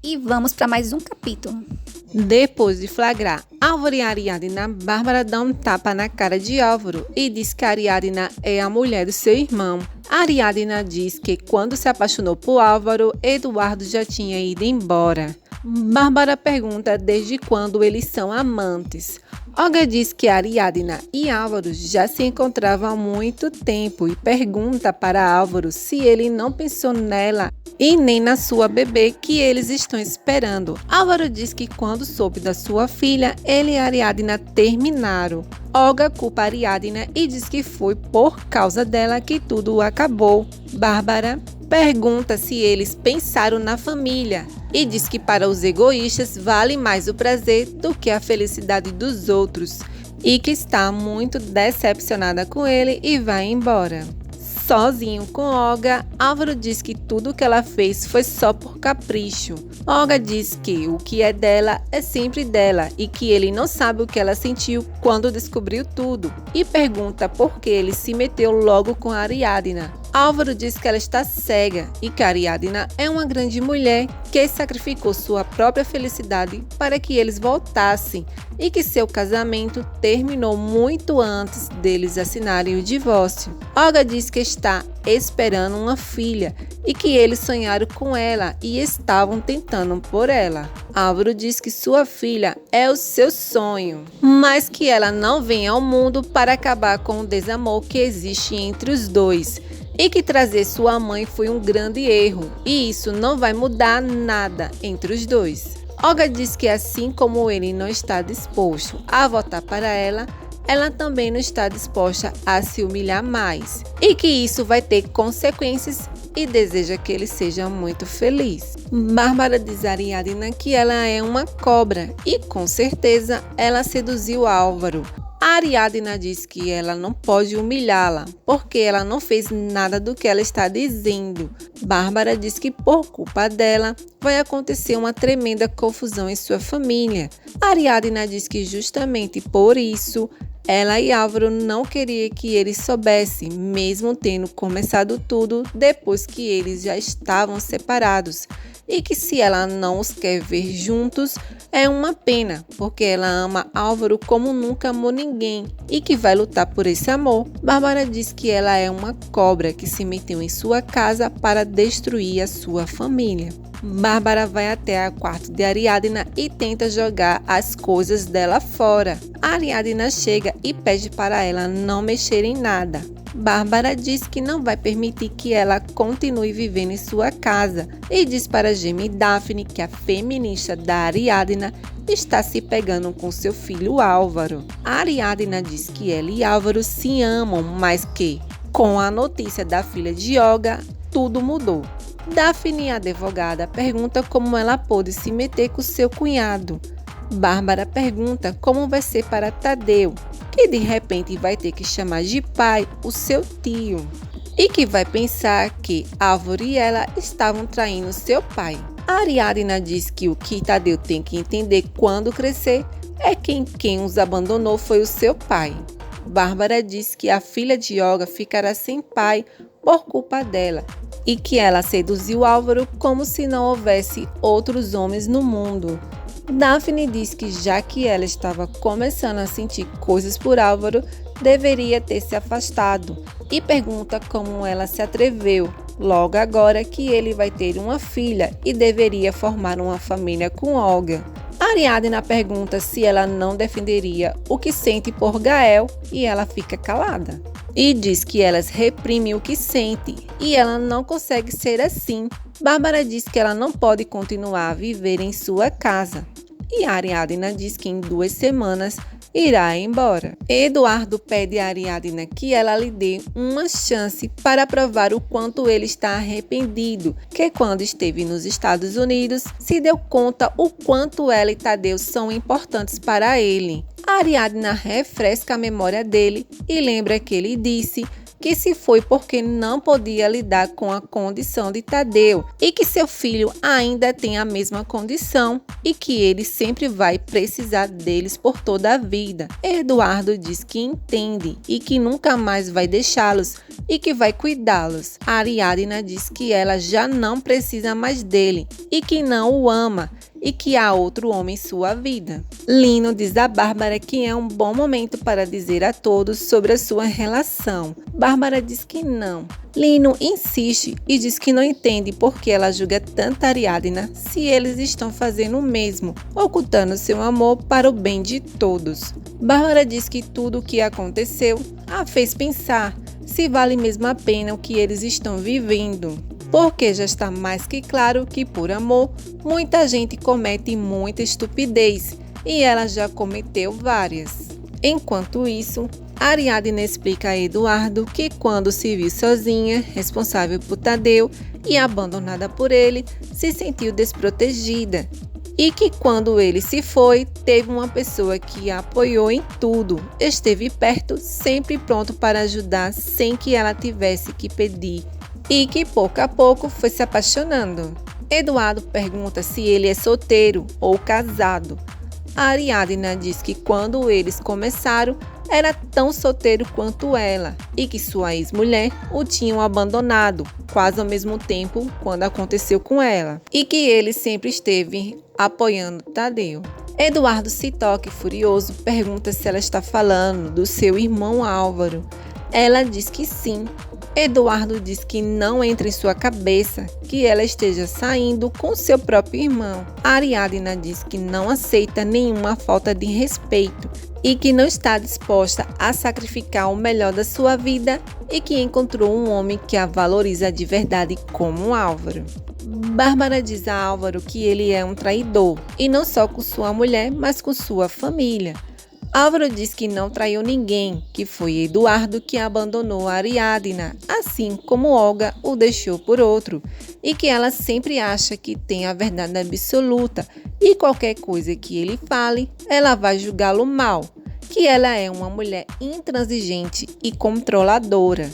E vamos para mais um capítulo. Depois de flagrar Álvaro e Ariadna, Bárbara dá um tapa na cara de Álvaro e diz que Ariadna é a mulher do seu irmão. Ariadna diz que quando se apaixonou por Álvaro, Eduardo já tinha ido embora. Bárbara pergunta desde quando eles são amantes. Olga diz que Ariadna e Álvaro já se encontravam há muito tempo e pergunta para Álvaro se ele não pensou nela e nem na sua bebê que eles estão esperando. Álvaro diz que quando soube da sua filha, ele e Ariadna terminaram. Olga culpa Ariadna e diz que foi por causa dela que tudo acabou. Bárbara pergunta se eles pensaram na família e diz que para os egoístas vale mais o prazer do que a felicidade dos outros e que está muito decepcionada com ele e vai embora. Sozinho com Olga, Álvaro diz que tudo o que ela fez foi só por capricho. Olga diz que o que é dela é sempre dela e que ele não sabe o que ela sentiu quando descobriu tudo e pergunta por que ele se meteu logo com Ariadna. Álvaro diz que ela está cega e que Ariadna é uma grande mulher que sacrificou sua própria felicidade para que eles voltassem e que seu casamento terminou muito antes deles assinarem o divórcio. Olga diz que está esperando uma filha e que eles sonharam com ela e estavam tentando por ela. Álvaro diz que sua filha é o seu sonho, mas que ela não vem ao mundo para acabar com o desamor que existe entre os dois. E que trazer sua mãe foi um grande erro, e isso não vai mudar nada entre os dois. Olga diz que assim como ele não está disposto a votar para ela, ela também não está disposta a se humilhar mais, e que isso vai ter consequências e deseja que ele seja muito feliz. Bárbara diz a Ariadna que ela é uma cobra, e com certeza ela seduziu Álvaro. A Ariadna diz que ela não pode humilhá-la, porque ela não fez nada do que ela está dizendo. Bárbara diz que por culpa dela vai acontecer uma tremenda confusão em sua família. A Ariadna diz que justamente por isso ela e Álvaro não queriam que ele soubesse, mesmo tendo começado tudo depois que eles já estavam separados. E que se ela não os quer ver juntos, é uma pena, porque ela ama Álvaro como nunca amou ninguém e que vai lutar por esse amor. Bárbara diz que ela é uma cobra que se meteu em sua casa para destruir a sua família. Bárbara vai até o quarto de Ariadna e tenta jogar as coisas dela fora. A Ariadna chega e pede para ela não mexer em nada. Bárbara diz que não vai permitir que ela continue vivendo em sua casa e diz para Gema e Daphne que a feminista da Ariadna está se pegando com seu filho Álvaro. A Ariadna diz que ela e Álvaro se amam, mas que, com a notícia da filha de Olga, tudo mudou. Daphne, a advogada, pergunta como ela pôde se meter com seu cunhado. Bárbara pergunta como vai ser para Tadeu, que de repente vai ter que chamar de pai o seu tio, e que vai pensar que Álvaro e ela estavam traindo seu pai. A Ariadna diz que o que Tadeu tem que entender quando crescer é que quem os abandonou foi o seu pai. Bárbara diz que a filha de Olga ficará sem pai por culpa dela e que ela seduziu Álvaro como se não houvesse outros homens no mundo. Daphne diz que já que ela estava começando a sentir coisas por Álvaro, deveria ter se afastado e pergunta como ela se atreveu, logo agora que ele vai ter uma filha e deveria formar uma família com Olga. Ariadna pergunta se ela não defenderia o que sente por Gael e ela fica calada. E diz que elas reprimem o que sente e ela não consegue ser assim. Bárbara diz que ela não pode continuar a viver em sua casa. E Ariadna diz que em 2 semanas irá embora. Eduardo pede a Ariadna que ela lhe dê uma chance para provar o quanto ele está arrependido, que quando esteve nos Estados Unidos se deu conta o quanto ela e Tadeu são importantes para ele. A Ariadna refresca a memória dele e lembra que ele disse: que se foi porque não podia lidar com a condição de Tadeu e que seu filho ainda tem a mesma condição e que ele sempre vai precisar deles por toda a vida. Eduardo diz que entende e que nunca mais vai deixá-los e que vai cuidá-los. Ariadna diz que ela já não precisa mais dele e que não o ama e que há outro homem em sua vida. Lino diz a Bárbara que é um bom momento para dizer a todos sobre a sua relação. Bárbara diz que não. Lino insiste e diz que não entende por que ela julga tanto Ariadna se eles estão fazendo o mesmo, ocultando seu amor para o bem de todos. Bárbara diz que tudo o que aconteceu a fez pensar se vale mesmo a pena o que eles estão vivendo. Porque já está mais que claro que por amor, muita gente comete muita estupidez e ela já cometeu várias. Enquanto isso, Ariadna explica a Eduardo que quando se viu sozinha, responsável por Tadeu e abandonada por ele, se sentiu desprotegida. E que quando ele se foi, teve uma pessoa que a apoiou em tudo, esteve perto, sempre pronto para ajudar sem que ela tivesse que pedir. E que pouco a pouco foi se apaixonando. Eduardo pergunta se ele é solteiro ou casado. A Ariadna diz que quando eles começaram, era tão solteiro quanto ela e que sua ex-mulher o tinham abandonado, quase ao mesmo tempo quando aconteceu com ela, e que ele sempre esteve apoiando Tadeu. Eduardo se toca e furioso pergunta se ela está falando do seu irmão Álvaro. Ela diz que sim. Eduardo diz que não entra em sua cabeça que ela esteja saindo com seu próprio irmão. Ariadna diz que não aceita nenhuma falta de respeito e que não está disposta a sacrificar o melhor da sua vida e que encontrou um homem que a valoriza de verdade como Álvaro. Bárbara diz a Álvaro que ele é um traidor, e não só com sua mulher, mas com sua família. Álvaro diz que não traiu ninguém, que foi Eduardo que abandonou a Ariadna, assim como Olga o deixou por outro, e que ela sempre acha que tem a verdade absoluta e qualquer coisa que ele fale, ela vai julgá-lo mal, que ela é uma mulher intransigente e controladora.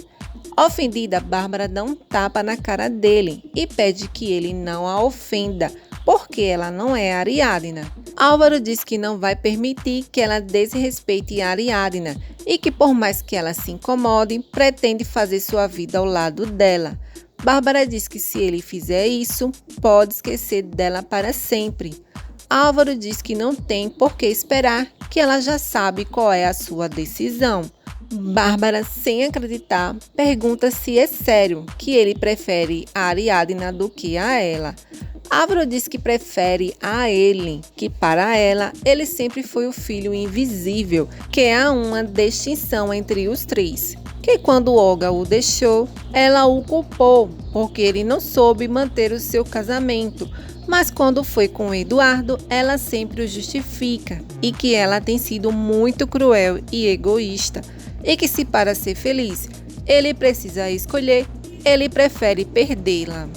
Ofendida, Bárbara dá um tapa na cara dele e pede que ele não a ofenda, porque ela não é Ariadna. Álvaro diz que não vai permitir que ela desrespeite a Ariadna e que por mais que ela se incomode, pretende fazer sua vida ao lado dela. Bárbara diz que se ele fizer isso, pode esquecer dela para sempre. Álvaro diz que não tem por que esperar, que ela já sabe qual é a sua decisão. Bárbara, sem acreditar, pergunta se é sério que ele prefere a Ariadna do que a ela. Álvaro diz que prefere a ele, que para ela, ele sempre foi o filho invisível, que há uma distinção entre os três. Que quando Olga o deixou, ela o culpou, porque ele não soube manter o seu casamento. Mas quando foi com Eduardo, ela sempre o justifica, e que ela tem sido muito cruel e egoísta, e que se para ser feliz, ele precisa escolher, ele prefere perdê-la.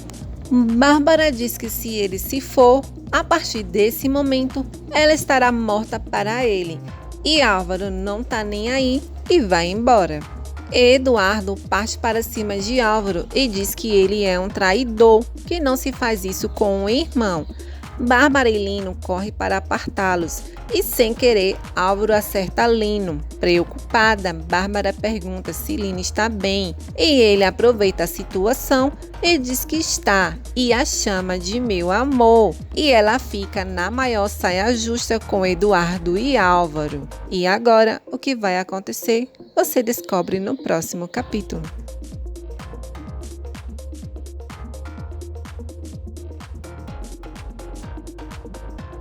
Bárbara diz que se ele se for, a partir desse momento, ela estará morta para ele. E Álvaro não tá nem aí e vai embora. Eduardo parte para cima de Álvaro e diz que ele é um traidor, que não se faz isso com o irmão. Bárbara e Lino correm para apartá-los e, sem querer, Álvaro acerta Lino. Preocupada, Bárbara pergunta se Lino está bem e ele aproveita a situação e diz que está e a chama de meu amor. E ela fica na maior saia justa com Eduardo e Álvaro. E agora, o que vai acontecer? Você descobre no próximo capítulo.